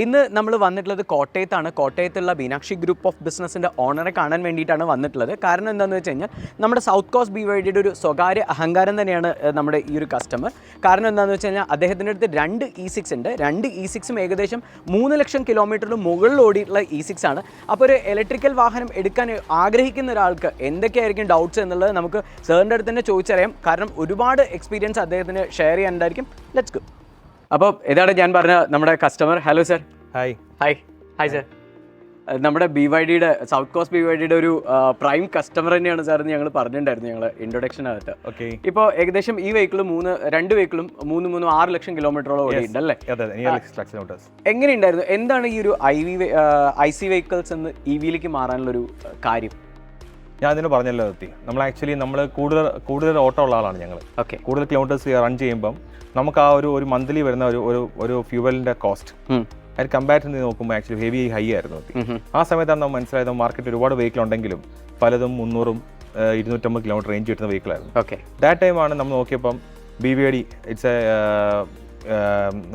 ഇന്ന് നമ്മൾ വന്നിട്ടുള്ളത് കോട്ടയത്താണ്. കോട്ടയത്തുള്ള മീനാക്ഷി ഗ്രൂപ്പ് ഓഫ് ബിസിനസ്സിൻ്റെ ഓണറെ കാണാൻ വേണ്ടിയിട്ടാണ് വന്നിട്ടുള്ളത്. കാരണം എന്താണെന്ന് വെച്ച് കഴിഞ്ഞാൽ നമ്മുടെ സൗത്ത് കോസ്റ്റ് BYDയുടെ ഒരു സ്വകാര്യ അഹങ്കാരം തന്നെയാണ് നമ്മുടെ ഈ ഒരു കസ്റ്റമർ. കാരണം എന്താണെന്ന് വെച്ച് കഴിഞ്ഞാൽ അദ്ദേഹത്തിൻ്റെ അടുത്ത് 2 E6 ഉണ്ട്. 2 E6ഉം ഏകദേശം 3 ലക്ഷം കിലോമീറ്ററിന് മുകളിൽ ഓടിയിട്ടുള്ള E6 ആണ്. അപ്പോൾ ഒരു ഇലക്ട്രിക്കൽ വാഹനം എടുക്കാൻ ആഗ്രഹിക്കുന്ന ഒരാൾക്ക് എന്തൊക്കെയായിരിക്കും ഡൗട്ട്സ് എന്നുള്ളത് നമുക്ക് സാറിൻ്റെ അടുത്ത് തന്നെ ചോദിച്ചറിയാം. കാരണം ഒരുപാട് എക്സ്പീരിയൻസ് അദ്ദേഹത്തിന് ഷെയർ ചെയ്യാനുണ്ടായിരിക്കും. Let's go. അപ്പോൾ ഇതാണ് ഞാൻ പറഞ്ഞ നമ്മുടെ customer. Hello sir. Hi sir. നമ്മുടെ BYDയുടെ സൗത്ത് കോസ്റ്റ് BYDയുടെ ഒരു പ്രൈം കസ്റ്റമർ തന്നെയാണ് സാർ എന്ന് ഞങ്ങൾ പറഞ്ഞിട്ടുണ്ടായിരുന്നു ഞങ്ങൾ ഇൻട്രൊഡക്ഷനകത്ത്. ഓക്കെ. ഇപ്പോൾ ഏകദേശം ഈ വെഹിക്കിൾ 2 വെഹിക്കിളും 6 ലക്ഷം കിലോമീറ്ററോളം ഓടിയിട്ടുണ്ട് അല്ലേ? എങ്ങനെയുണ്ടായിരുന്നു? എന്താണ് ഈ ഒരു IC വെഹിക്കിൾസ് എന്ന് EVയിലേക്ക് മാറാനുള്ളൊരു കാര്യം? ഞാൻ അതിന് പറഞ്ഞല്ലോ എത്തി. നമ്മൾ ആക്ച്വലി കൂടുതൽ ഓട്ടം ഉള്ള ആളാണ് ഞങ്ങൾ. ഓക്കെ. കൂടുതൽ കിലോമീറ്റേഴ്സ് റൺ ചെയ്യുമ്പം നമുക്ക് ആ ഒരു മന്ത്ലി വരുന്ന ഒരു ഫ്യൂവലിന്റെ കോസ്റ്റ് അതിന് കമ്പാരിറ്റീവ് ചെയ്ത് നോക്കുമ്പോൾ ആക്ച്വലി ഹെവി ഹൈ ആയിരുന്നു. ആ സമയത്താണ് നമ്മൾ മനസ്സിലായത് മാർക്കറ്റ് ഒരുപാട് വെഹിക്കിൾ ഉണ്ടെങ്കിലും പലതും 300-250 കിലോമീറ്റർ റേഞ്ച് കിട്ടുന്ന വെഹിക്കിളായിരുന്നു. ഓക്കെ. ദാറ്റ് ടൈമാണ് നമ്മൾ നോക്കിയപ്പം BYD ഇറ്റ്സ്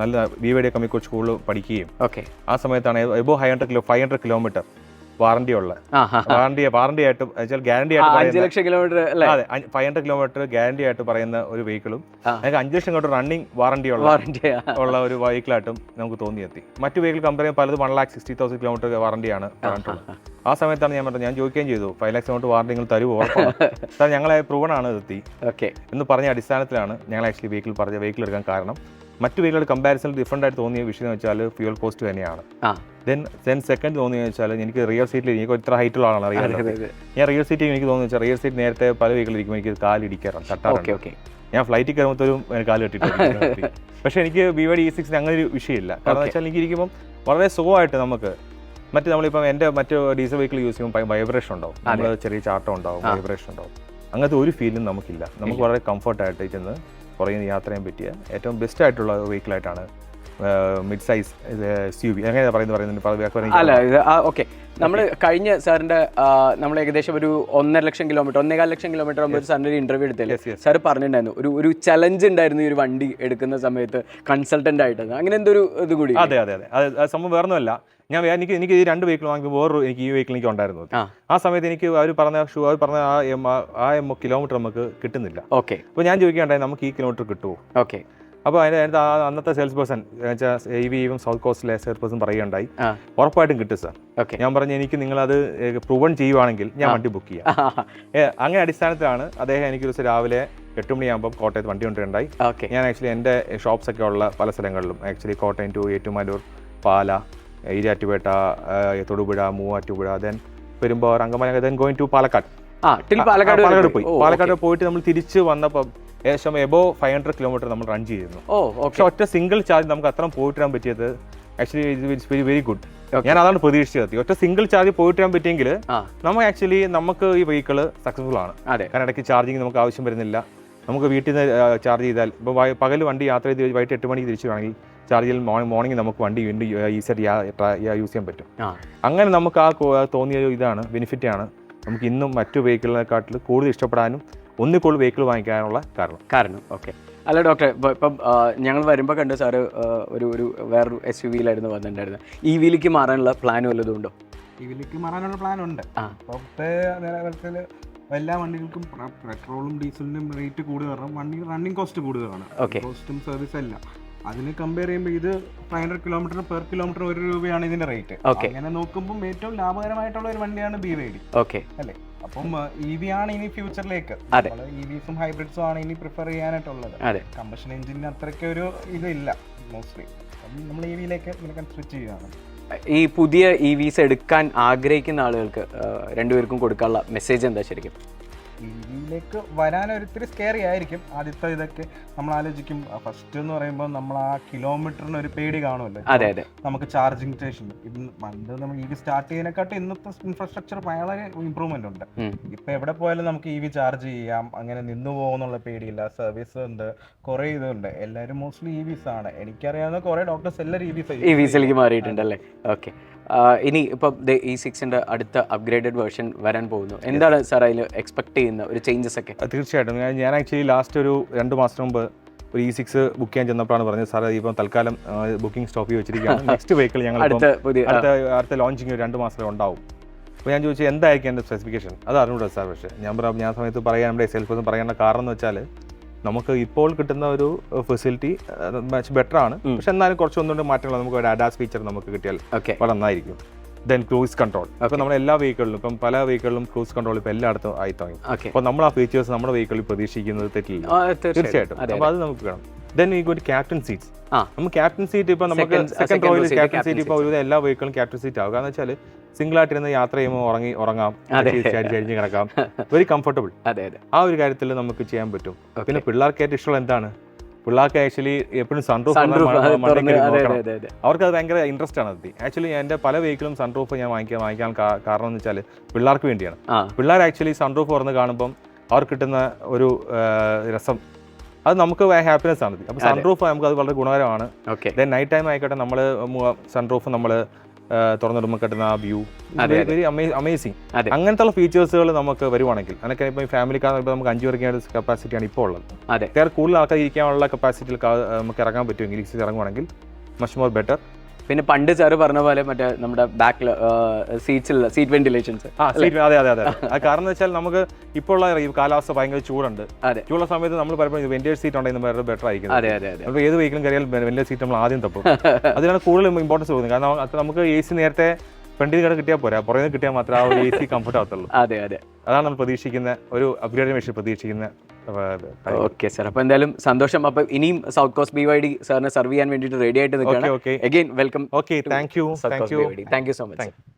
നല്ല BYD കമ്മിക്കോട് സ്കൂളിൽ പഠിക്കുകയും ആ സമയത്താണ് എബോ 500 കിലോമീറ്റർ വാറണ്ടി ആയിട്ട് ഗ്യാരണ്ടി ആയിട്ട് 5 ലക്ഷം കിലോമീറ്റർ. അതെ, 500 കിലോമീറ്റർ ഗ്യാരണ്ടി ആയിട്ട് പറയുന്ന ഒരു വെഹിക്കിളും അതിന് 5 ലക്ഷം കിലോമീറ്റർ റണ്ണിങ് വാറണ്ടി ഉള്ള ഒരു വെഹിക്കിളായിട്ടും നമുക്ക് തോന്നിയെത്തി. മറ്റു വെഹിക്കിൾ കമ്പയർ ചെയ്യുമ്പോൾ പലത് 1,60,000 കിലോമീറ്റർ വാറണ്ടിയാണ് പറഞ്ഞിട്ടുള്ളത്. ആ സമയത്താണ് ഞാൻ ചോദിക്കുകയും ചെയ്തു 5 ലക്ഷം കിലോമീറ്റർ വാറണ്ടി നിങ്ങൾ തരുമോ? സാർ ഞങ്ങളെ പ്രൂവൺ ആണ് എത്തി എന്ന് പറഞ്ഞ അടിസ്ഥാനത്തിലാണ് ഞങ്ങൾ ആക്ച്വലി വെഹിക്കിൾ എടുക്കാൻ കാരണം. മറ്റു വെഹിക്കിളുടെ കമ്പാരിസൺ ഡിഫറൻ്റ് ആയിട്ട് തോന്നിയ വിഷയം എന്ന് വെച്ചാൽ ഫ്യൂൽ കോസ്റ്റ് തന്നെയാണ്. ദെൻ സെക്കൻഡ് തോന്നിയെന്ന് വെച്ചാൽ എനിക്ക് റിയർ സീറ്റിൽ എനിക്ക് ഇത്ര ഹൈറ്റുള്ള ആളാണ് അറിയാം. ഞാൻ റിയർ സീറ്റിൽ എനിക്ക് തോന്നുന്നു വെച്ചാൽ റിയർ സീറ്റ് നേരത്തെ പല വെഹിക്കിൾ ഇരിക്കുമ്പോൾ എനിക്ക് കാലിടിക്കാറാണ്, തട്ടാറുണ്ട്. ഞാൻ ഫ്ലൈറ്റിൽ കയറുമ്പോഴത്തേലും കാല് കെട്ടിട്ട്. പക്ഷേ എനിക്ക് BYD E6 അങ്ങനെ ഒരു വിഷയമില്ല. കാരണം വെച്ചാൽ എനിക്ക് ഇരിക്കുമ്പം വളരെ സുഖമായിട്ട് നമുക്ക് നമ്മളിപ്പം എൻ്റെ മറ്റ് ഡീസൽ വെഹിക്കിൾ യൂസ് ചെയ്യുമ്പോൾ വൈബ്രേഷൻ ഉണ്ടാവും, നമ്മൾ ചെറിയ ചാട്ടം ഉണ്ടാവും, വൈബ്രേഷൻ ഉണ്ടാവും. അങ്ങനത്തെ ഒരു ഫീലും നമുക്കില്ല. നമുക്ക് വളരെ കംഫർട്ടായിട്ട് ചെന്ന് കുറേ യാത്ര ചെയ്യാൻ പറ്റിയ ഏറ്റവും ബെസ്റ്റ് ആയിട്ടുള്ള വെഹിക്കിളായിട്ടാണ് മിഡ് സൈസ് SUV അങ്ങനെ പറയുന്നത്. അല്ല ഓക്കെ. നമ്മൾ കഴിഞ്ഞ സാറിന്റെ നമ്മൾ ഏകദേശം ഒരു 1.5 ലക്ഷം കിലോമീറ്റർ 1.25 ലക്ഷം കിലോമീറ്റർ ആകുമ്പോൾ സാറിന്റെ ഒരു ഇന്റർവ്യൂ എടുത്തില്ലേ? സാർ പറഞ്ഞിട്ടുണ്ടായിരുന്നു ഒരു ചലഞ്ച് ഉണ്ടായിരുന്നു ഈ ഒരു വണ്ടി എടുക്കുന്ന സമയത്ത് കൺസൾട്ടന്റ് ആയിട്ട്. അങ്ങനെ എന്തൊരു ഇത് കൂടി? അതെ സംഭവം വേറൊന്നുമല്ല. എനിക്ക് ഈ 2 വെഹിക്കിൾ വാങ്ങിക്കുമ്പോൾ എനിക്ക് ഈ വെഹിക്കിൾ എനിക്ക് ഉണ്ടായിരുന്നു. ആ സമയത്ത് എനിക്ക് അവർ പറഞ്ഞ ആ കിലോമീറ്റർ നമുക്ക് കിട്ടുന്നില്ല. ഓക്കെ. അപ്പോൾ ഞാൻ ചോദിക്കുകയുണ്ടായി നമുക്ക് ഈ കിലോമീറ്റർ കിട്ടുമോ? ഓക്കെ. അപ്പോൾ അന്നത്തെ സെയിൽസ് പേഴ്സൺ EVയും സൗത്ത് കോസ്റ്റിലെ സെയിൽസ് പേഴ്സൺ പറയുകയുണ്ടായി ഉറപ്പായിട്ടും കിട്ടും സാർ. ഞാൻ പറഞ്ഞു എനിക്ക് നിങ്ങളത് പ്രൂവൺ ചെയ്യുവാണെങ്കിൽ ഞാൻ വണ്ടി ബുക്ക് ചെയ്യാം. അങ്ങനെ അടിസ്ഥാനത്തിലാണ് അദ്ദേഹം എനിക്ക് ഒരു ദിവസം രാവിലെ 8 മണിയാകുമ്പോൾ കോട്ടയത്ത് വണ്ടി കൊണ്ടുണ്ടായി. ഞാൻ ആക്ച്വലി എൻ്റെ ഷോപ്സ് ഒക്കെ ഉള്ള പല സ്ഥലങ്ങളിലും actually Kottayam to Ettumanoor, Pala, Erattupetta, Thodupuzha, Muvattupuzha, then Perumbavoor, Angamaly, then going to Palakkad പോയി. പാലക്കാട് പോയിട്ട് നമ്മൾ തിരിച്ച് വന്നപ്പോൾ ഏകദേശം എബോ 500 കിലോമീറ്റർ നമ്മൾ റൺ ചെയ്തിരുന്നു. പക്ഷെ ഒറ്റ സിംഗിൾ ചാർജ് നമുക്ക് അത്രയും പോയിട്ട് വരാൻ പറ്റിയത് ആക്ച്വലി ഇറ്റ്സ് വെരി ഗുഡ്. ഞാൻ അതാണ് പ്രതീക്ഷിച്ചത്. ഒറ്റ സിംഗിൾ ചാർജ് പോയിട്ട് വരാൻ പറ്റിയെങ്കിൽ നമുക്ക് ഈ വെഹിക്കിൾ സക്സസ്ഫുൾ ആണ്. കാരണം ഇടയ്ക്ക് ചാർജിങ് നമുക്ക് ആവശ്യം വരുന്നില്ല. നമുക്ക് വീട്ടിൽ നിന്ന് ചാർജ് ചെയ്താൽ ഇപ്പോൾ പകൽ വണ്ടി യാത്ര ചെയ്ത് വൈകിട്ട് 8 മണിക്ക് തിരിച്ചു വേണമെങ്കിൽ ചാർജ് ചെയ്താൽ മോർണിംഗ് നമുക്ക് വണ്ടി വീണ്ടും ഈസിയായിട്ട് യൂസ് ചെയ്യാൻ പറ്റും. അങ്ങനെ നമുക്ക് തോന്നിയ ഇതാണ് ബെനിഫിറ്റാണ് നമുക്ക് ഇന്നും മറ്റു വെഹിക്കിളിനെക്കാട്ടിൽ കൂടുതൽ ഇഷ്ടപ്പെടാനും ഒന്നിൽ കൂടുതൽ വെഹിക്കിൾ വാങ്ങിക്കാനുള്ള കാരണം. ഓക്കെ. അല്ല ഡോക്ടറെ, ഇപ്പം ഞങ്ങൾ വരുമ്പോൾ കണ്ട് സാറ് ഒരു വേറൊരു SUVയിലായിരുന്നു വന്നിട്ടുണ്ടായിരുന്നത്. EVയിലേക്ക് മാറാനുള്ള പ്ലാൻ വല്ലതും ഉണ്ടോ? EVയിലേക്ക് മാറാനുള്ള പ്ലാൻ ഉണ്ട്. ഇപ്പോഴത്തെ നിലവിൽ എല്ലാ വണ്ടികൾക്കും പെട്രോളും ഡീസലിനും റേറ്റ് കൂടുതലാണ്. വണ്ടി റണ്ണിങ് കോസ്റ്റ് കൂടുതലാണ്. കോസ്റ്റും സർവീസ് എല്ലാം അതിന് കമ്പയർ ചെയ്യുമ്പോൾ ഇത് 500 കിലോമീറ്റർ പെർ കിലോമീറ്റർ 1 രൂപയാണ് ഇതിന്റെ റേറ്റ്. അങ്ങനെ നോക്കുമ്പോൾ ഏറ്റവും ലാഭകരമായിട്ടുള്ള ഒരു വണ്ടിയാണ് BYD അല്ലേ? അപ്പം EV ആണ് ഇനി ഫ്യൂച്ചറിലേക്ക്. EVസും ഹൈബ്രിഡ്സും ആണ് ഇനി പ്രിഫർ ചെയ്യാനായിട്ടുള്ളത്. കമ്പഷൻ എഞ്ചിന് അത്രയ്ക്ക് ഒരു ഇതില്ല മോസ്റ്റ്ലി. നമ്മൾ EVയിലേക്ക് സ്വിച്ച് ചെയ്യുകയാണ്. ഈ പുതിയ EVs എടുക്കാൻ ആഗ്രഹിക്കുന്ന ആളുകൾക്ക് രണ്ടുപേർക്കും കൊടുക്കാനുള്ള മെസ്സേജ് എന്താ ശരിക്കും? EVയിലേക്ക് വരാനൊരിത്തിരി സ്കെയറി ആയിരിക്കും. ആദ്യത്തെ ഇതൊക്കെ നമ്മൾ ആലോചിക്കും. ഫസ്റ്റ് എന്ന് പറയുമ്പോൾ നമ്മൾ ആ കിലോമീറ്ററിന് ഒരു പേടി കാണുമല്ലോ. നമുക്ക് ചാർജിങ് സ്റ്റേഷൻ പണ്ട് നമ്മൾ EV സ്റ്റാർട്ട് ചെയ്യുന്നതിനെക്കാട്ടും ഇന്നത്തെ ഇൻഫ്രാസ്ട്രക്ചർ വളരെ ഇമ്പ്രൂവ്മെന്റ് ഉണ്ട്. ഇപ്പൊ എവിടെ പോയാലും നമുക്ക് EV ചാർജ് ചെയ്യാം, അങ്ങനെ നിന്നു പോകുന്നുള്ള പേടിയില്ല. സർവീസ് ഉണ്ട്, കുറെ ഇതുണ്ട്. എല്ലാവരും മോസ്റ്റ്ലി EVs ആണ്. എനിക്കറിയാവുന്ന കുറെ ഡോക്ടേഴ്സ് എല്ലാവരും EVസിലേക്ക് മാറിയിട്ടുണ്ടല്ലേ? ഓക്കെ. ഇനി ഇപ്പം E6ന്റെ അടുത്ത അപ്ഗ്രേഡഡ് വേർഷൻ വരാൻ പോകുന്നു. എന്താണ് സാർ അതിൽ എക്സ്പെക്ട് ചെയ്യുന്ന ഒരു ചേഞ്ചസ് ഒക്കെ? തീർച്ചയായിട്ടും ഞാൻ ആക്ച്വലി ലാസ്റ്റ് ഒരു 2 മാസം മുമ്പ് ഒരു E6 ബുക്ക് ചെയ്യാൻ ചെന്നപ്പോഴാണ് പറഞ്ഞത് സാർ ഇപ്പം തൽക്കാലം ബുക്കിംഗ് സ്റ്റോപ്പ് ചെയ്ത് വെച്ചിരിക്കുകയാണ് നെക്സ്റ്റ് വെഹിക്കിൾ ഞങ്ങൾ അടുത്ത ലോഞ്ചിങ് 2 മാസത്തിൽ ഉണ്ടാവും. അപ്പോൾ ഞാൻ ചോദിച്ചു എന്തായിരിക്കും എൻ്റെ സ്പെസിഫിക്കേഷൻ, അത് അറിഞ്ഞൂടാ സാർ. പക്ഷേ ഞാൻ സമയത്ത് പറയാൻ നമ്മുടെ സെയിൽസ് പേഴ്സൺ പറയാനുള്ള കാരണം എന്ന് വെച്ചാൽ നമുക്ക് ഇപ്പോൾ കിട്ടുന്ന ഒരു ഫെസിലിറ്റി മച്ച് ബെറ്റർ ആണ്, പക്ഷെ എന്നാലും കുറച്ചൊന്നുകൊണ്ട് മാറ്റങ്ങൾ നമുക്ക് ഒരു ADAS ഫീച്ചർ നമുക്ക് കിട്ടിയാൽ വളരെ നന്നായിരിക്കും. ദെൻ ക്രൂസ് കൺട്രോൾ, അപ്പോൾ നമ്മുടെ എല്ലാ വെഹിക്കിളിലും ഇപ്പം പല വെഹിക്കിളിലും ക്രൂസ് കൺട്രോൾ ഇപ്പോൾ എല്ലായിടത്തും ആയി തുടങ്ങി. അപ്പോൾ നമ്മൾ ആ ഫീച്ചേഴ്സ് നമ്മുടെ വെഹിക്കിളിൽ പ്രതീക്ഷിക്കുന്നത് തെറ്റില്ല, തീർച്ചയായിട്ടും. അപ്പോൾ അത് നമുക്ക് വേണം. ദെൻ ഈ ഒരു ക്യാപ്റ്റൻ സീറ്റ്സ്, നമുക്ക് ക്യാപ്റ്റൻ സീറ്റ് ഇപ്പോൾ നമുക്ക് സെക്കൻഡ് റോയിൽ ക്യാപ്റ്റൻ സീറ്റ് ഇപ്പോൾ ഒരു എല്ലാ വെഹിക്കിളും ക്യാപ്റ്റൻ സീറ്റ് ആവുക എന്ന് വെച്ചാൽ സിംഗിൾ ആയിട്ടിരുന്ന് യാത്ര ചെയ്യുമ്പോൾ ഉറങ്ങാം, ചരിഞ്ഞ് കിടക്കാം, വെരി കംഫർട്ടബിൾ. ആ ഒരു കാര്യത്തിൽ നമുക്ക് ചെയ്യാൻ പറ്റും. പിന്നെ പിള്ളേർക്കായിട്ട് ഇഷ്ടമുള്ള എന്താണ്, പിള്ളേർക്ക് ആക്ച്വലി എപ്പോഴും സൺറൂഫ് അവർക്ക് അത് ഭയങ്കര ഇൻട്രസ്റ്റ് ആണ്. അത് ആക്ച്വലി എൻ്റെ പല വെഹിക്കിളും സൺറൂഫ് ഞാൻ വാങ്ങിക്കാൻ കാരണം എന്ന് വെച്ചാൽ പിള്ളേർക്ക് വേണ്ടിയാണ്. പിള്ളേർ ആക്ച്വലി സൺറൂഫ് തുറന്ന് കാണുമ്പം അവർക്ക് കിട്ടുന്ന ഒരു രസം അത് നമുക്ക് ഹാപ്പിനെസ് ആണ്. അപ്പോൾ സൺറൂഫ് നമുക്ക് അത് വളരെ ഗുണകരമാണ്. ദെൻ നൈറ്റ് ടൈം ആയിക്കോട്ടെ നമ്മൾ സൺറൂഫ് നമ്മൾ തുറന്നിടുമ്പോൾ കിട്ടുന്ന ആ വ്യൂ വെരി അമേസിങ്. അങ്ങനത്തെ ഫീച്ചേഴ്സുകൾ നമുക്ക് വരുവാണെങ്കിൽ അതൊക്കെ ഇപ്പോൾ ഫാമിലി കാർ നമുക്ക് 5 പേർക്ക് കപ്പാസിറ്റിയാണ് ഇപ്പോൾ ഉള്ളത്. വേറെ കൂടുതൽ ആൾക്കാർ ഇരിക്കാനുള്ള കപ്പാസിറ്റിയിൽ നമുക്ക് ഇറങ്ങാൻ പറ്റുമെങ്കിൽ ഇറങ്ങുവാണെങ്കിൽ മച്ച് മോർ ബെറ്റർ. പിന്നെ പണ്ട് സാറ് പറഞ്ഞ പോലെ മറ്റേ നമ്മുടെ ബാക്കിൽ സീറ്റ് വെന്റിലേഷൻസ്. അതെ. അത് കാരണം എന്ന് വെച്ചാൽ നമുക്ക് ഇപ്പോൾ ഉള്ള ഈ കാലാവസ്ഥ ഭയങ്കര ചൂടുണ്ട്. ചൂടുള്ള സമയത്ത് നമ്മൾ പലപ്പോഴും വെന്റിലേറ്റർ സീറ്റ് ഉണ്ടെങ്കിൽ വളരെ ബെറ്റർ ആയിരിക്കും. അപ്പോൾ ഏത് വെഹിക്കിളും കയറിയാൽ വെന്റിലേറ്റർ സീറ്റ് നമ്മൾ ആദ്യം തപ്പും. അതിനാണ് കൂടുതൽ ഇമ്പോർട്ടൻസ് കൊടുക്കുന്നത്. കാരണം നമുക്ക് AC നേരത്തെ ഫ്രണ്ടിൽ കിടന്ന് കിട്ടിയാൽ പോരാ, പുറമേ കിട്ടിയാൽ മാത്രമേ ആ ഒരു AC കംഫർട്ട് ആവത്തുള്ളൂ. അതാണ് നമ്മൾ പ്രതീക്ഷിക്കുന്ന ഒരു അപ്ഗ്രേഡ് മെഷീൻ പ്രതീക്ഷിക്കുന്ന. ഓക്കെ സാർ, അപ്പോൾ എന്തായാലും സന്തോഷം. അപ്പോൾ ഇനിയും സൗത്ത് കോസ്റ്റ് BYD സാറിനെ സർവ് ചെയ്യാൻ വേണ്ടിയിട്ട് റെഡി ആയിട്ട് നിൽക്കുകയാണ്. Again welcome. Okay, thank you so much.